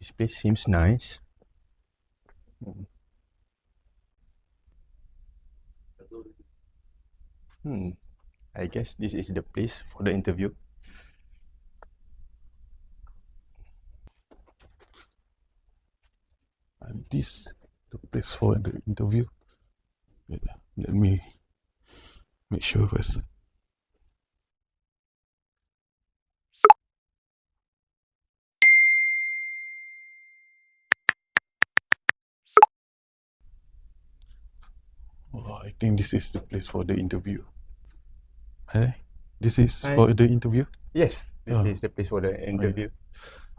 This place seems nice. I guess this is the place for the interview. And this the place for the interview. Wait, let me make sure first. Oh, I think this is the place for the interview. Hey, this is Hi. for the interview? Yes, this Oh. is the place for the interview.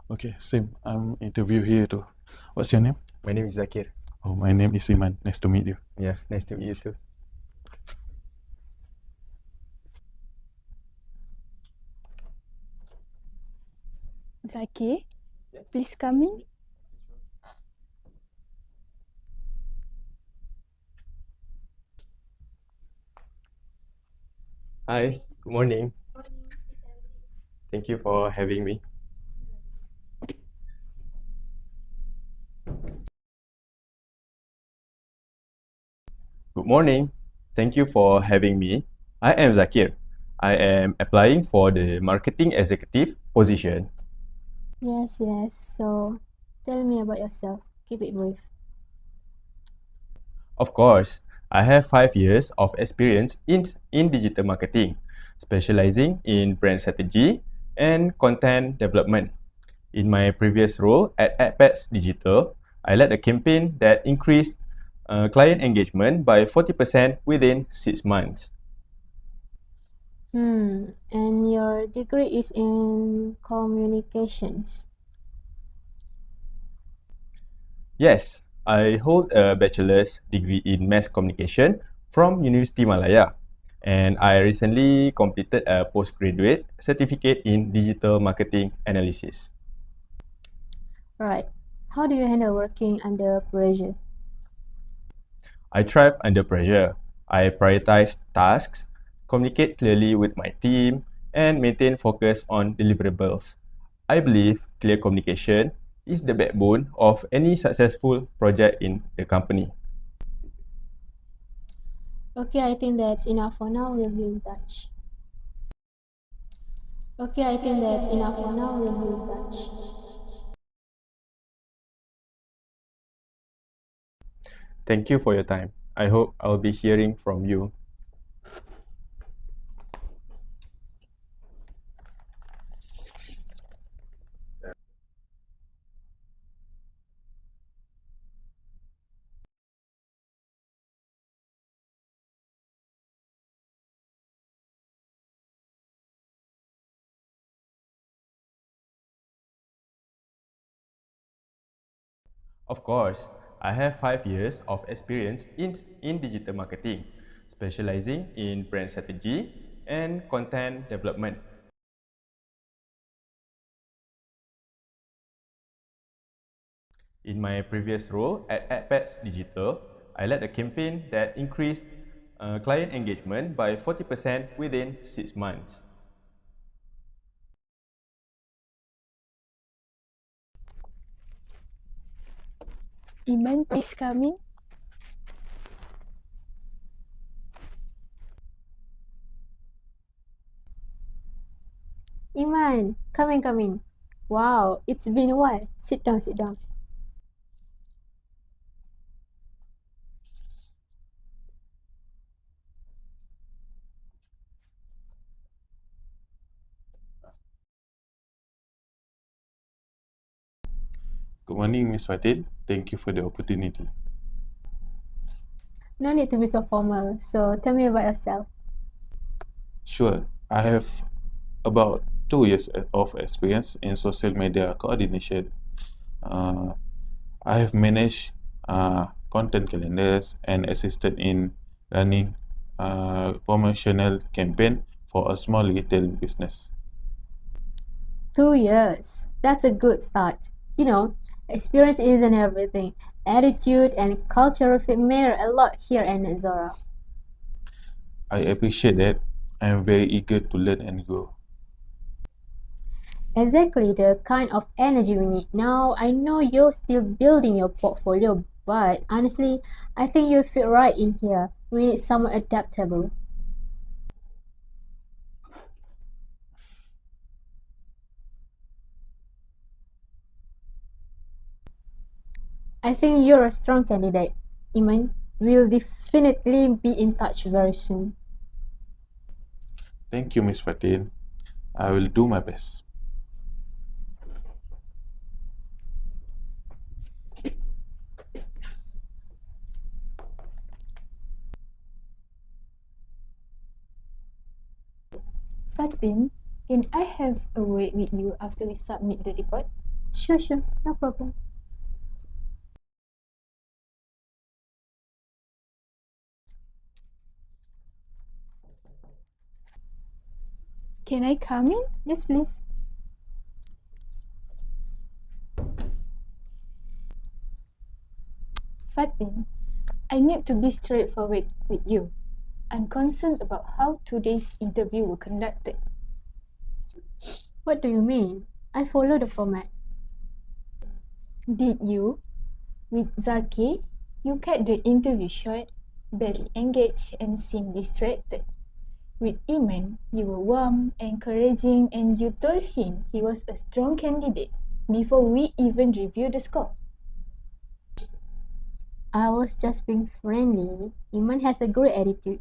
Okay, same. I'm interview here too. What's your name? My name is Zakir. Oh, my name is Iman. Nice to meet you. Yeah, nice to meet you too. Zakir, please come in. Hi, good morning. Thank you for having me. Good morning. Thank you for having me. I am Zakir. I am applying for the marketing executive position. Yes. So, tell me about yourself. Keep it brief. Of course, I have 5 years of experience in digital marketing, specializing in brand strategy and content development. In my previous role at AdPads Digital, I led a campaign that increased client engagement by 40% within 6 months. And your degree is in communications. Yes, I hold a bachelor's degree in mass communication from University Malaya, and I recently completed a postgraduate certificate in digital marketing analysis. Right. How do you handle working under pressure? I thrive under pressure. I prioritize tasks, communicate clearly with my team, and maintain focus on deliverables. I believe clear communication is the backbone of any successful project in the company. Okay, I think that's enough for now. We'll be in touch. Thank you for your time. I hope I'll be hearing from you. Of course, I have 5 years of experience in digital marketing, specializing in brand strategy and content development. In my previous role at AdPads Digital, I led a campaign that increased client engagement by 40% within 6 months. Iman, please come in. Iman, come in. Wow, it's been a while. Sit down. Good morning, Miss Fatin. Thank you for the opportunity. No need to be so formal. So, tell me about yourself. Sure, I have about 2 years of experience in social media coordination. I have managed content calendars and assisted in running promotional campaign for a small retail business. 2 years. That's a good start. Experience isn't everything. Attitude and cultural fit matter a lot here in Zora. I appreciate that. I am very eager to learn and grow. Exactly the kind of energy we need. Now, I know you're still building your portfolio, but honestly, I think you fit right in here. We need someone adaptable. I think you're a strong candidate, Iman. We'll definitely be in touch very soon. Thank you, Miss Fatin. I will do my best. Fatin, can I have a word with you after we submit the report? Sure, no problem. Can I come in? Yes, please. Fatin, I need to be straightforward with you. I'm concerned about how today's interview was conducted. What do you mean? I follow the format. Did you, with Zaki, you kept the interview short, barely engaged, and seemed distracted. With Iman, you were warm, encouraging, and you told him he was a strong candidate before we even reviewed the score. I was just being friendly. Iman has a great attitude.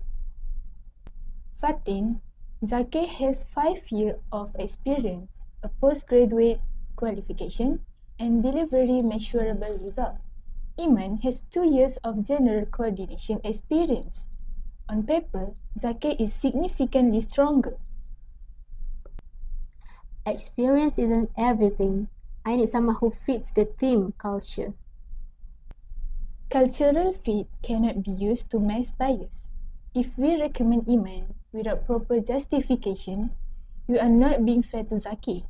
Fatin, Zaki has 5 years of experience, a postgraduate qualification, and delivery measurable result. Iman has 2 years of general coordination experience. On paper, Zaki is significantly stronger. Experience isn't everything. I need someone who fits the team culture. Cultural fit cannot be used to mask bias. If we recommend Iman without proper justification, we are not being fair to Zaki,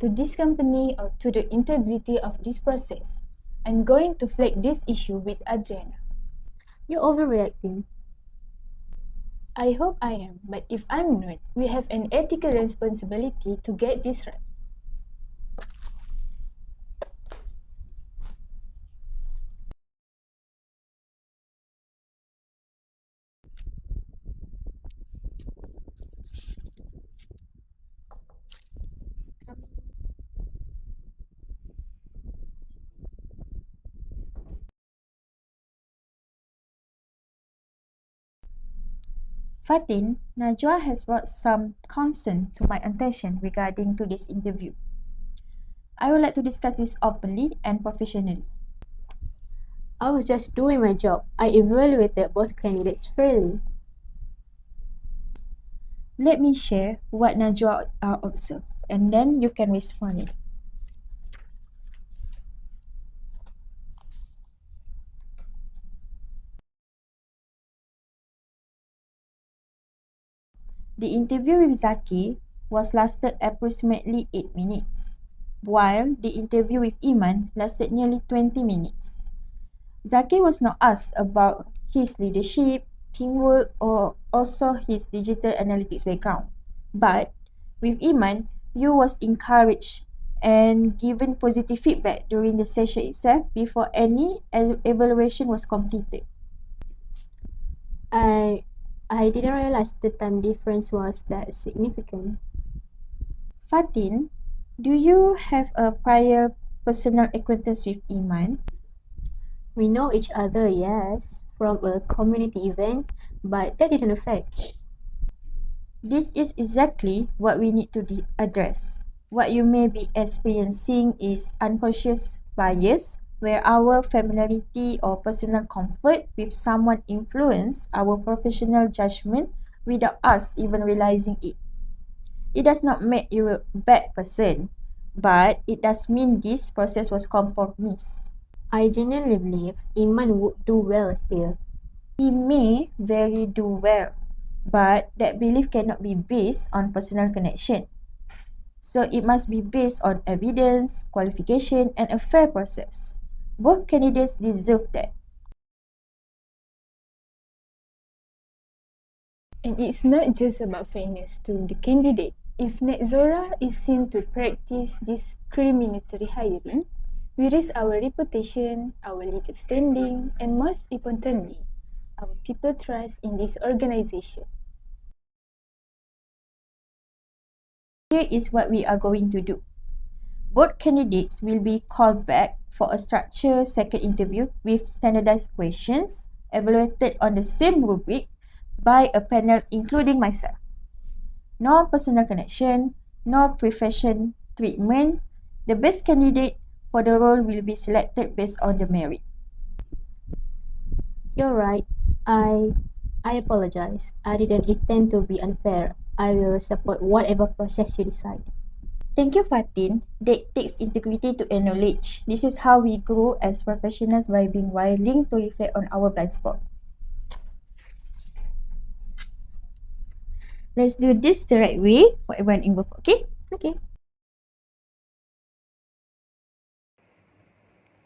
to this company, or to the integrity of this process. I'm going to flag this issue with Adriana. You're overreacting. I hope I am, but if I'm not, we have an ethical responsibility to get this right. Fatin, Najwa has brought some concern to my attention regarding to this interview. I would like to discuss this openly and professionally. I was just doing my job. I evaluated both candidates fairly. Let me share what Najwa observed, and then you can respond it. The interview with Zaki was lasted approximately 8 minutes, while the interview with Iman lasted nearly 20 minutes. Zaki was not asked about his leadership, teamwork, or also his digital analytics background. But with Iman, you was encouraged and given positive feedback during the session itself before any evaluation was completed. I didn't realize the time difference was that significant. Fatin, do you have a prior personal acquaintance with Iman? We know each other, yes, from a community event, but that didn't affect. This is exactly what we need to address. What you may be experiencing is unconscious bias, where our familiarity or personal comfort with someone influence our professional judgment without us even realizing it. It does not make you a bad person, but it does mean this process was compromised. I genuinely believe Iman would do well here. He may very do well, but that belief cannot be based on personal connection. So it must be based on evidence, qualification, and a fair process. Both candidates deserve that. And it's not just about fairness to the candidate, If Netzora is seen to practice discriminatory hiring, we risk our reputation, our legal standing, and most importantly, our people trust in this organization. Here is what we are going to do. Both candidates will be called back for a structured second interview with standardized questions evaluated on the same rubric by a panel including myself. No personal connection, no profession treatment. The best candidate for the role will be selected based on the merit. You're right. I apologize. I didn't intend to be unfair. I will support whatever process you decide. Thank you, Fatin. That takes integrity to acknowledge. This is how we grow as professionals by being willing to reflect on our blind spot. Let's do this the right way for everyone involved, okay? Okay.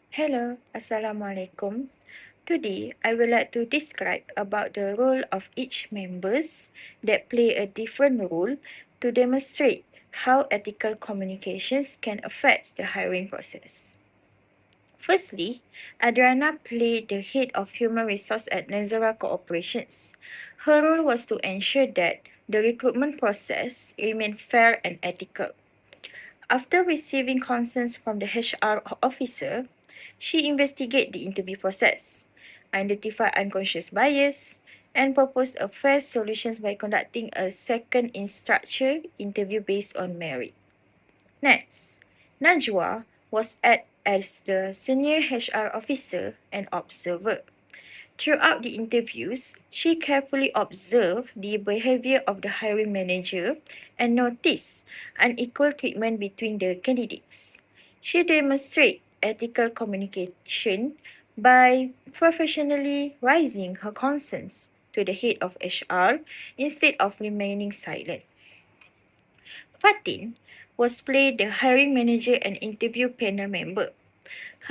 Hello, Assalamualaikum. Today, I would like to describe about the role of each members that play a different role to demonstrate how ethical communications can affect the hiring process. Firstly, Adriana played the head of human resource at Nazara Corporations. Her role was to ensure that the recruitment process remained fair and ethical. After receiving concerns from the HR officer, she investigated the interview process, identified unconscious bias, and proposed a fair solution by conducting a second structured interview based on merit. Next, Najwa was added as the senior HR officer and observer. Throughout the interviews, she carefully observed the behavior of the hiring manager and noticed unequal treatment between the candidates. She demonstrated ethical communication by professionally raising her concerns to the head of HR instead of remaining silent. Fatin was played the hiring manager and interview panel member.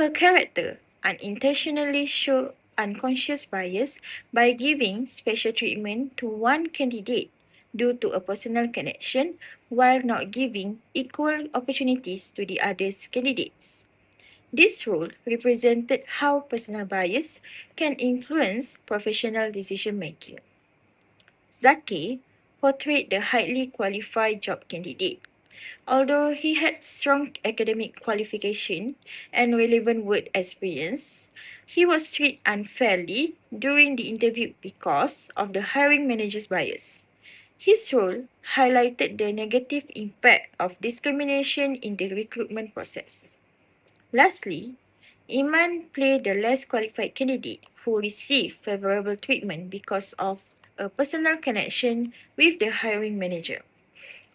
Her character unintentionally showed unconscious bias by giving special treatment to one candidate due to a personal connection while not giving equal opportunities to the other candidates. This role represented how personal bias can influence professional decision making. Zaki portrayed the highly qualified job candidate. Although he had strong academic qualification and relevant work experience, he was treated unfairly during the interview because of the hiring manager's bias. His role highlighted the negative impact of discrimination in the recruitment process. Lastly, Iman played the less qualified candidate who received favorable treatment because of a personal connection with the hiring manager.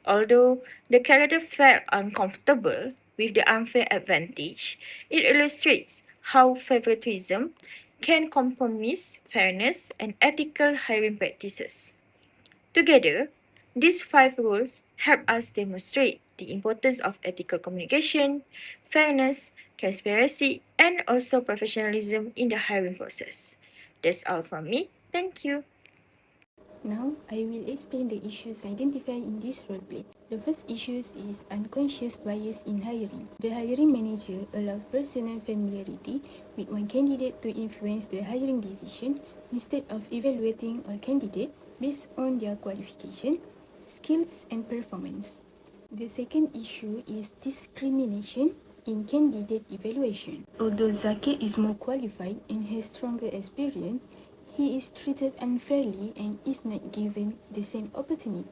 Although the character felt uncomfortable with the unfair advantage, it illustrates how favoritism can compromise fairness and ethical hiring practices. Together, these 5 rules help us demonstrate the importance of ethical communication, fairness, transparency, and also professionalism in the hiring process. That's all from me. Thank you. Now, I will explain the issues identified in this roleplay. The first issue is unconscious bias in hiring. The hiring manager allows personal familiarity with one candidate to influence the hiring decision instead of evaluating all candidates based on their qualification, skills, and performance. The second issue is discrimination in candidate evaluation. Although Zaki is more qualified and has stronger experience, he is treated unfairly and is not given the same opportunity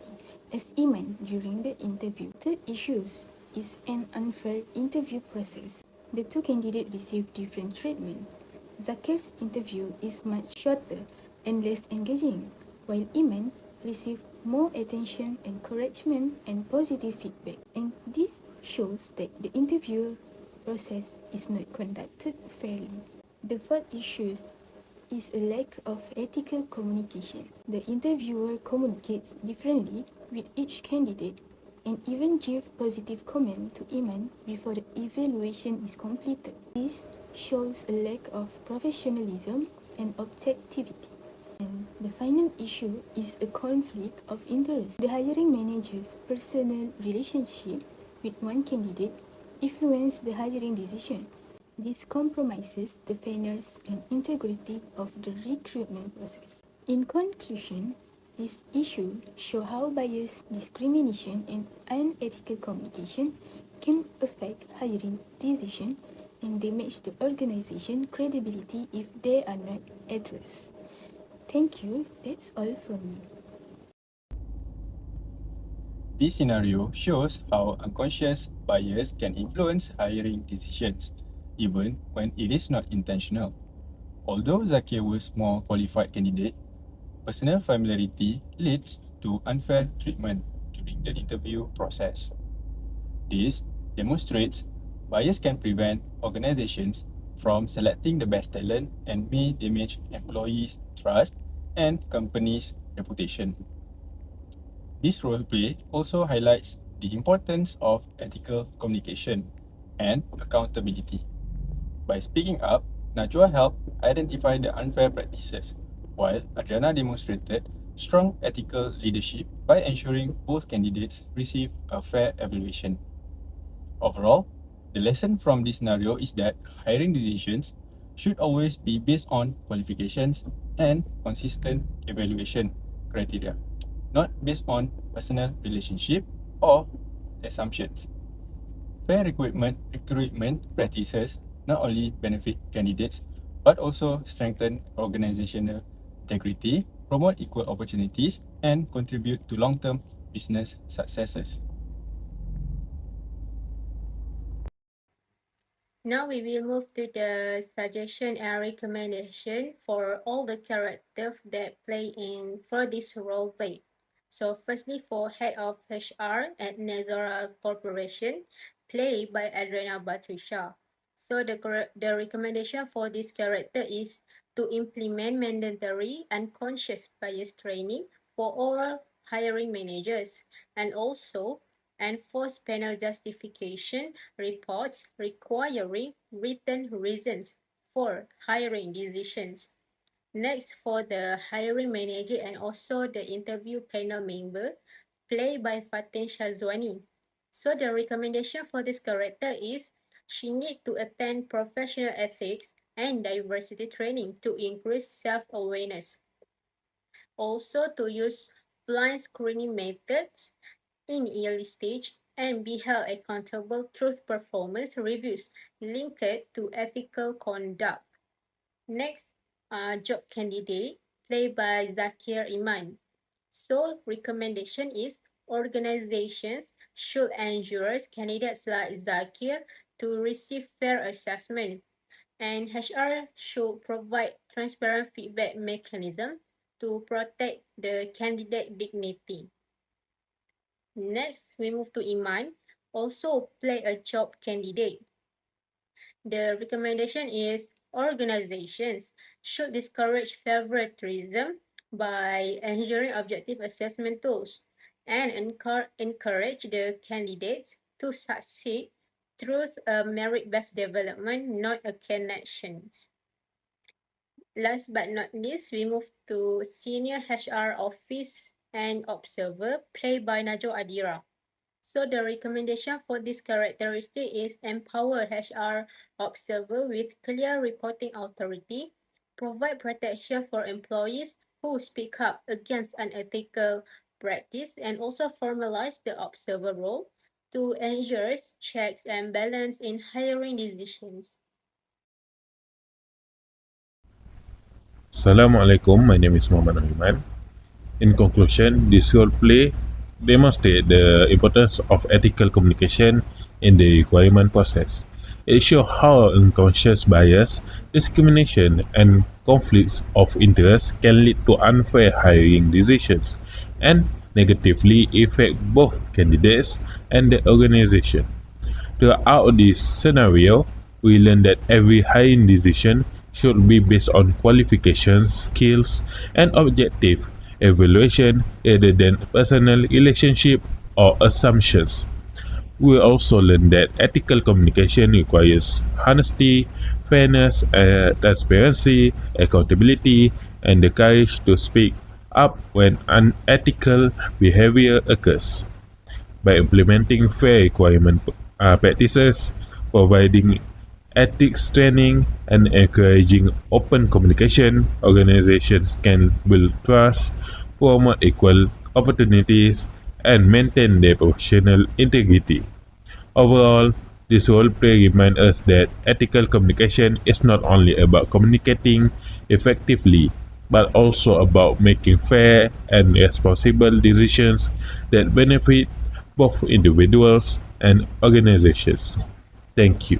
as Iman during the interview. Third issue is an unfair interview process. The two candidates receive different treatment. Zakir's interview is much shorter and less engaging, while Iman received more attention, encouragement, and positive feedback. And this shows that the interview process is not conducted fairly. The fourth issue is a lack of ethical communication. The interviewer communicates differently with each candidate and even gives positive comment to Iman before the evaluation is completed. This shows a lack of professionalism and objectivity. And The final issue is a conflict of interest. The hiring manager's personal relationship with one candidate influences the hiring decision. This compromises the fairness and integrity of the recruitment process. In conclusion, this issue shows how bias, discrimination, and unethical communication can affect hiring decisions and damage the organization credibility if they are not addressed. Thank you. That's all from me. This scenario shows how unconscious bias can influence hiring decisions, even when it is not intentional. Although Zakia was more qualified candidate, personal familiarity leads to unfair treatment during the interview process. This demonstrates bias can prevent organizations from selecting the best talent and may damage employees' trust and companies' reputation. This roleplay also highlights the importance of ethical communication and accountability. By speaking up, Najwa helped identify the unfair practices, while Adriana demonstrated strong ethical leadership by ensuring both candidates receive a fair evaluation. Overall, the lesson from this scenario is that hiring decisions should always be based on qualifications and consistent evaluation criteria, not based on personal relationship or assumptions. Fair recruitment practices not only benefit candidates but also strengthen organizational integrity, promote equal opportunities, and contribute to long-term business successes. Now we will move to the suggestion and recommendation for all the characters that play in for this role play. So firstly, for head of HR at Nezora Corporation, played by Adriana Batrisha. So the recommendation for this character is to implement mandatory unconscious bias training for all hiring managers, and also enforce panel justification reports requiring written reasons for hiring decisions. Next, for the hiring manager and also the interview panel member, played by Fatin Shazwani. So the recommendation for this character is she needs to attend professional ethics and diversity training to increase self-awareness. Also, to use blind screening methods in early stage and be held accountable through performance reviews linked to ethical conduct. Next, job candidate played by Zakir Iman. So recommendation is organizations should ensure candidates like Zakir to receive fair assessment, and HR should provide transparent feedback mechanism to protect the candidate dignity. Next, we move to Iman, also play a job candidate. The recommendation is organizations should discourage favoritism by ensuring objective assessment tools and encourage the candidates to succeed through a merit-based development, not a connections. Last but not least, we move to Senior HR Office and Observer, played by Najo Adira. So the recommendation for this characteristic is empower HR Observer with clear reporting authority, provide protection for employees who speak up against unethical practice, and also formalize the observer role to ensure checks and balance in hiring decisions. Assalamualaikum, my name is Muhammad Ahmad. In conclusion, this roleplay demonstrates the importance of ethical communication in the requirement process. It shows how unconscious bias, discrimination, and conflicts of interest can lead to unfair hiring decisions and negatively affect both candidates and the organization. Throughout this scenario, we learn that every hiring decision should be based on qualifications, skills, and objective evaluation rather than personal relationship or assumptions. We also learn that ethical communication requires honesty, fairness, transparency, accountability, and the courage to speak up when unethical behavior occurs. By implementing fair requirement practices, providing ethics training, and encouraging open communication, organizations can build trust, promote equal opportunities, and maintain their professional integrity. Overall, this role play reminds us that ethical communication is not only about communicating effectively, but also about making fair and responsible decisions that benefit both individuals and organizations. Thank you.